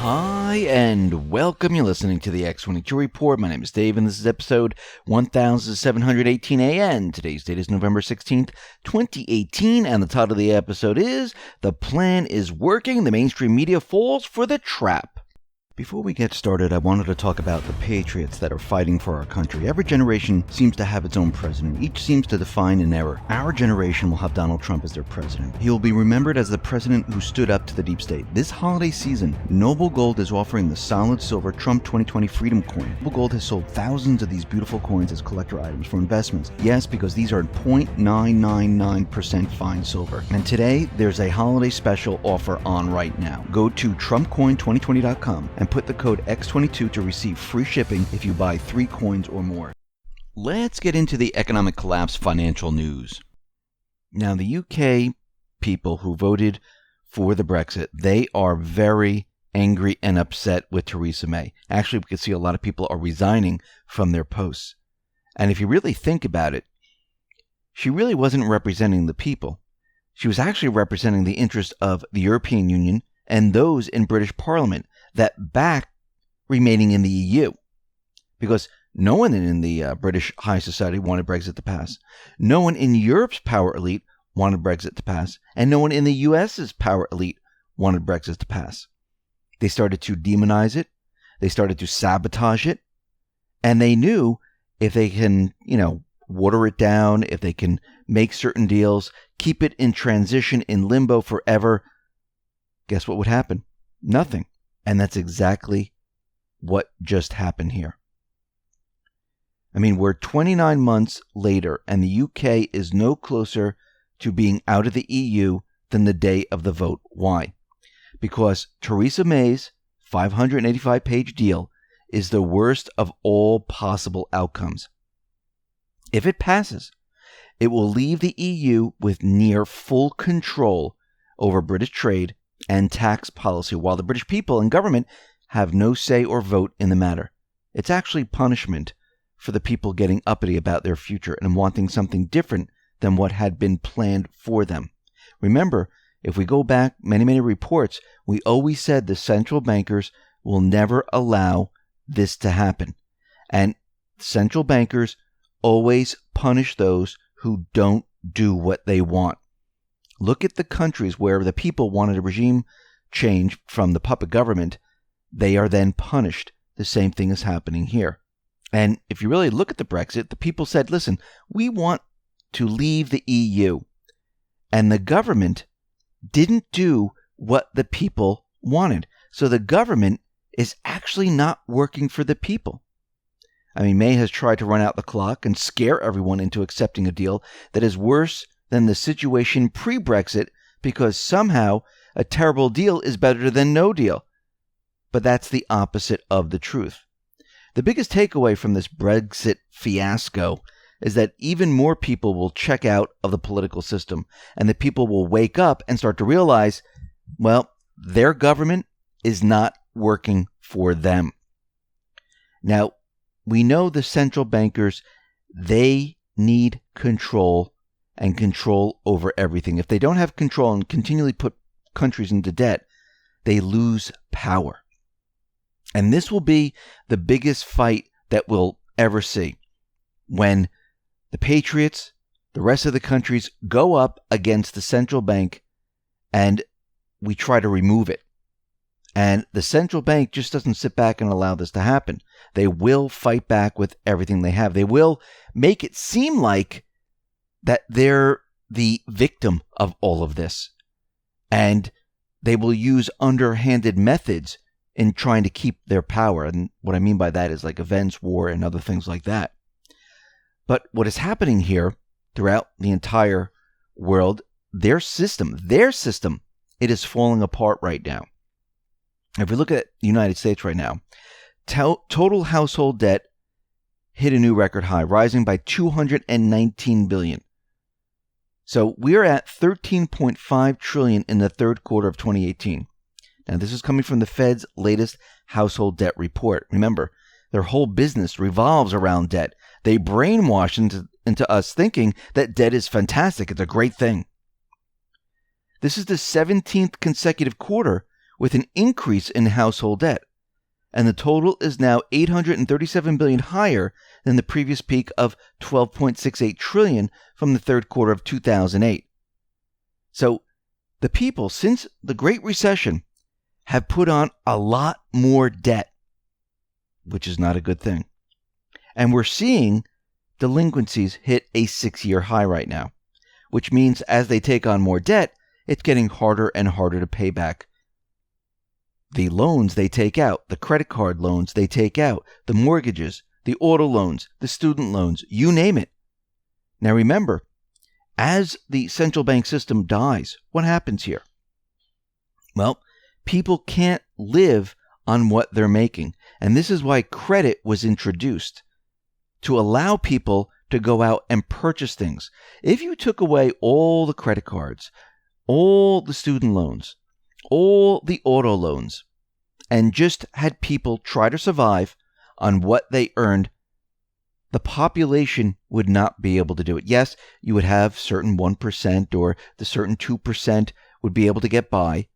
Hi, and welcome. You're listening to the X22 Report. My name is Dave, and this is episode 1718 Today's date is November 16th, 2018, and the title of the episode is The Plan is Working. The mainstream media falls for the trap. Before we get started, I wanted to talk about the patriots that are fighting for our country. Every generation seems to have its own president. Each seems to define an era. Our generation will have Donald Trump as their president. He will be remembered as the president who stood up to the deep state. This holiday season, Noble Gold is offering the solid silver Trump 2020 Freedom Coin. Noble Gold has sold thousands of these beautiful coins as collector items for investments. Yes, because these are 0.999% fine silver. And today, there's a holiday special offer on right now. Go to TrumpCoin2020.com and put the code X22 to receive free shipping if you buy 3 coins or more. Let's get into the economic collapse financial news. Now, the UK people who voted for the Brexit, they are very angry and upset with Theresa May. Actually, we can see a lot of people are resigning from their posts. And if you really think about it, she really wasn't representing the people. She was actually representing the interests of the European Union and those in British Parliament that back remaining in the EU. Because no one in the British high society wanted Brexit to pass. No one in Europe's power elite wanted Brexit to pass. And no one in the US's power elite wanted Brexit to pass. They started to demonize it. They started to sabotage it. And they knew if they can, water it down, if they can make certain deals, keep it in transition, in limbo forever, guess what would happen? Nothing. And that's exactly what just happened here. I mean, we're 29 months later, and the UK is no closer to being out of the EU than the day of the vote. Why? Because Theresa May's 585-page deal is the worst of all possible outcomes. If it passes, it will leave the EU with near full control over British trade and tax policy, while the British people and government have no say or vote in the matter. It's actually punishment for the people getting uppity about their future and wanting something different than what had been planned for them. Remember, if we go back many reports, we always said the central bankers will never allow this to happen. And central bankers always punish those who don't do what they want. Look at the countries where the people wanted a regime change from the puppet government. They are then punished. The same thing is happening here. And if you really look at the Brexit, the people said, listen, we want to leave the EU. And the government didn't do what the people wanted. So the government is actually not working for the people. I mean, May has tried to run out the clock and scare everyone into accepting a deal that is worse than the situation pre-Brexit, because somehow a terrible deal is better than no deal. But that's the opposite of the truth. The biggest takeaway from this Brexit fiasco is that even more people will check out of the political system, and the people will wake up and start to realize, well, their government is not working for them. Now, we know the central bankers, they need control and control over everything. If they don't have control and continually put countries into debt, they lose power. And this will be the biggest fight that we'll ever see when the patriots, the rest of the countries, go up against the central bank and we try to remove it. And the central bank just doesn't sit back and allow this to happen. They will fight back with everything they have. They will make it seem like that they're the victim of all of this. And they will use underhanded methods in trying to keep their power. And what I mean by that is like events, war, and other things like that. But what is happening here throughout the entire world, their system, it is falling apart right now. If we look at the United States right now, total household debt hit a new record high, rising by $219 billion. So we're at $13.5 trillion in the third quarter of 2018. Now, this is coming from the Fed's latest household debt report. Remember, their whole business revolves around debt. They brainwash into us thinking that debt is fantastic. It's a great thing. This is the 17th consecutive quarter with an increase in household debt. And the total is now $837 billion higher than the previous peak of $12.68 trillion from the third quarter of 2008. So the people, since the Great Recession, have put on a lot more debt, which is not a good thing. And we're seeing delinquencies hit a 6-year high right now, which means as they take on more debt, it's getting harder and harder to pay back the loans they take out, the credit card loans they take out, the mortgages, the auto loans, the student loans, you name it. Now remember, as the central bank system dies, what happens here? Well, people can't live on what they're making. And this is why credit was introduced, to allow people to go out and purchase things. If you took away all the credit cards, all the student loans, all the auto loans, and just had people try to survive on what they earned, the population would not be able to do it. Yes, you would have certain 1% or the certain 2% would be able to get by.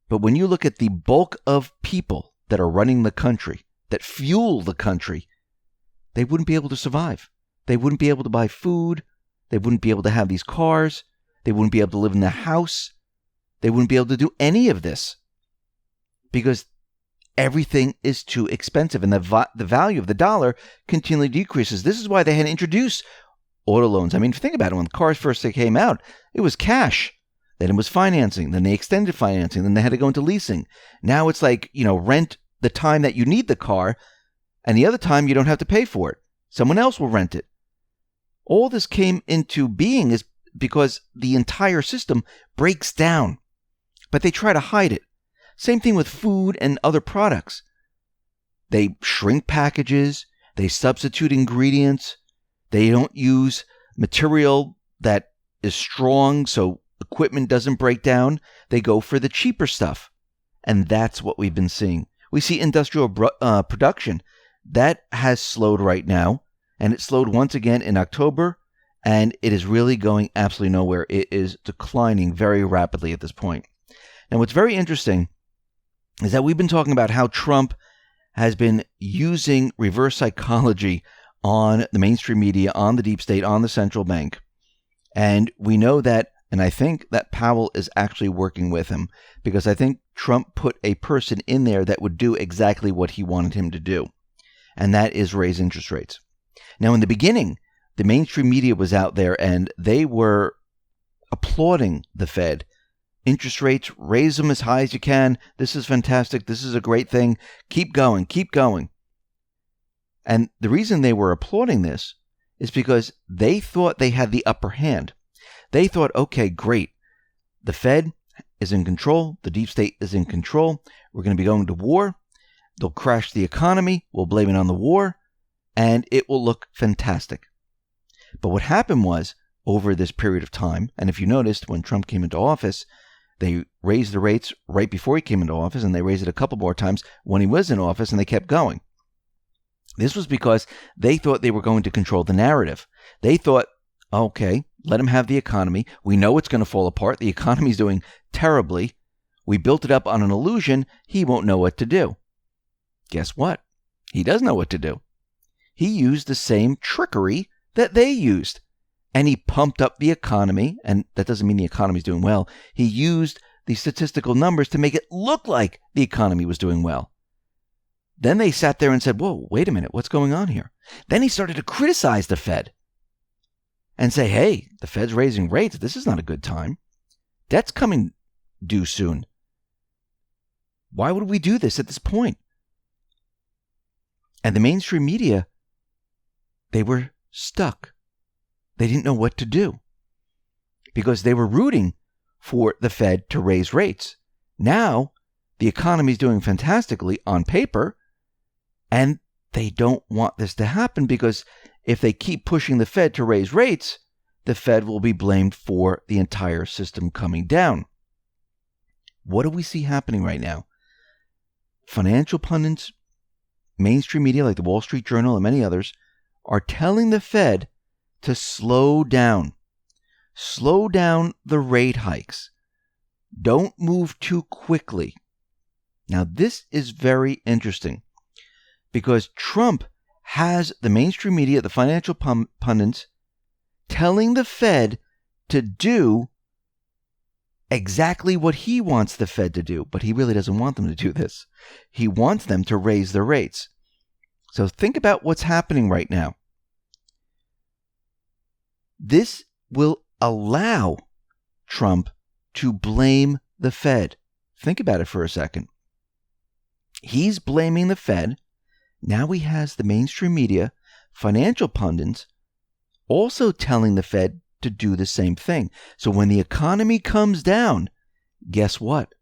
But when you look at the bulk of people that are running the country, that fuel the country, they wouldn't be able to survive. They wouldn't be able to buy food. They wouldn't be able to have these cars. They wouldn't be able to live in the house. They wouldn't be able to do any of this because everything is too expensive and the value of the dollar continually decreases. This is why they had to introduce auto loans. I mean, think about it. When the cars first came out, it was cash. Then it was financing. Then they extended financing. Then they had to go into leasing. Now it's like, rent the time that you need the car, and the other time you don't have to pay for it. Someone else will rent it. All this came into being is because the entire system breaks down, but they try to hide it. Same thing with food and other products. They shrink packages. They substitute ingredients. They don't use material that is strong so equipment doesn't break down. They go for the cheaper stuff. And that's what we've been seeing. We see industrial production. That has slowed right now. And it slowed once again in October. And it is really going absolutely nowhere. It is declining very rapidly at this point. Now, what's very interesting is that we've been talking about how Trump has been using reverse psychology on the mainstream media, on the deep state, on the central bank. And we know that, and I think that Powell is actually working with him, because I think Trump put a person in there that would do exactly what he wanted him to do, and that is raise interest rates. Now, in the beginning, the mainstream media was out there and they were applauding the Fed. Interest rates, raise them as high as you can. This is fantastic. This is a great thing. Keep going. Keep going. And the reason they were applauding this is because they thought they had the upper hand. They thought, okay, great. The Fed is in control. The deep state is in control. We're going to be going to war. They'll crash the economy. We'll blame it on the war. And it will look fantastic. But what happened was, over this period of time, and if you noticed, when Trump came into office, they raised the rates right before he came into office, and they raised it a couple more times when he was in office, and they kept going. This was because they thought they were going to control the narrative. They thought, okay, let him have the economy. We know it's going to fall apart. The economy's doing terribly. We built it up on an illusion. He won't know what to do. Guess what? He does know what to do. He used the same trickery that they used. And he pumped up the economy, and that doesn't mean the economy's doing well. He used the statistical numbers to make it look like the economy was doing well. Then they sat there and said, whoa, wait a minute, what's going on here? Then he started to criticize the Fed and say, hey, the Fed's raising rates. This is not a good time. Debt's coming due soon. Why would we do this at this point? And the mainstream media, they were stuck. They didn't know what to do because they were rooting for the Fed to raise rates. Now, the economy is doing fantastically on paper, and they don't want this to happen because if they keep pushing the Fed to raise rates, the Fed will be blamed for the entire system coming down. What do we see happening right now? Financial pundits, mainstream media like the Wall Street Journal and many others are telling the Fed to slow down. Slow down the rate hikes. Don't move too quickly. Now, this is very interesting because Trump has the mainstream media, the financial pundits, telling the Fed to do exactly what he wants the Fed to do, but he really doesn't want them to do this. He wants them to raise their rates. So think about what's happening right now. This will allow Trump to blame the Fed. Think about it for a second. He's blaming the Fed. Now he has the mainstream media, financial pundits, also telling the Fed to do the same thing. So when the economy comes down, guess what?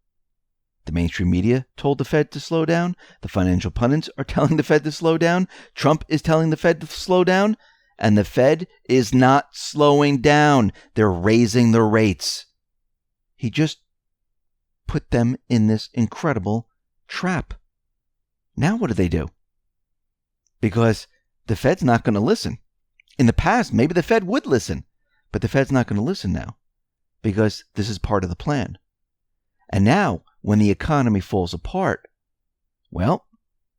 The mainstream media told the Fed to slow down. The financial pundits are telling the Fed to slow down. Trump is telling the Fed to slow down. And the Fed is not slowing down. They're raising the rates. He just put them in this incredible trap. Now what do? Because the Fed's not going to listen. In the past, maybe the Fed would listen, but the Fed's not going to listen now because this is part of the plan. And now, when the economy falls apart, well,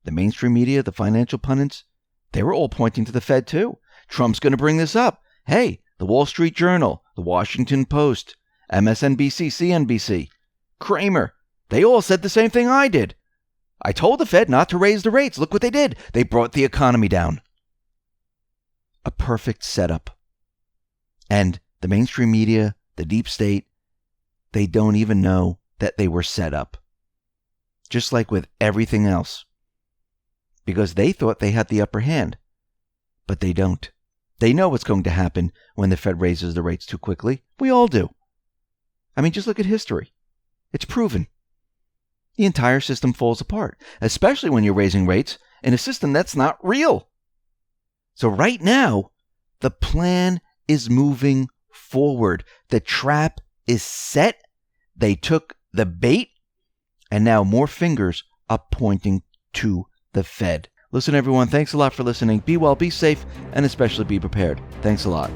the mainstream media, the financial pundits, they were all pointing to the Fed too. Trump's going to bring this up. Hey, the Wall Street Journal, the Washington Post, MSNBC, CNBC, Kramer, they all said the same thing I did. I told the Fed not to raise the rates. Look what they did. They brought the economy down. A perfect setup. And the mainstream media, the deep state, they don't even know that they were set up. Just like with everything else. Because they thought they had the upper hand. But they don't. They know what's going to happen when the Fed raises the rates too quickly. We all do. I mean, just look at history. It's proven. The entire system falls apart, especially when you're raising rates in a system that's not real. So right now, the plan is moving forward. The trap is set. They took the bait, and now more fingers are pointing to the Fed. Listen, everyone, thanks a lot for listening. Be well, be safe, and especially be prepared. Thanks a lot.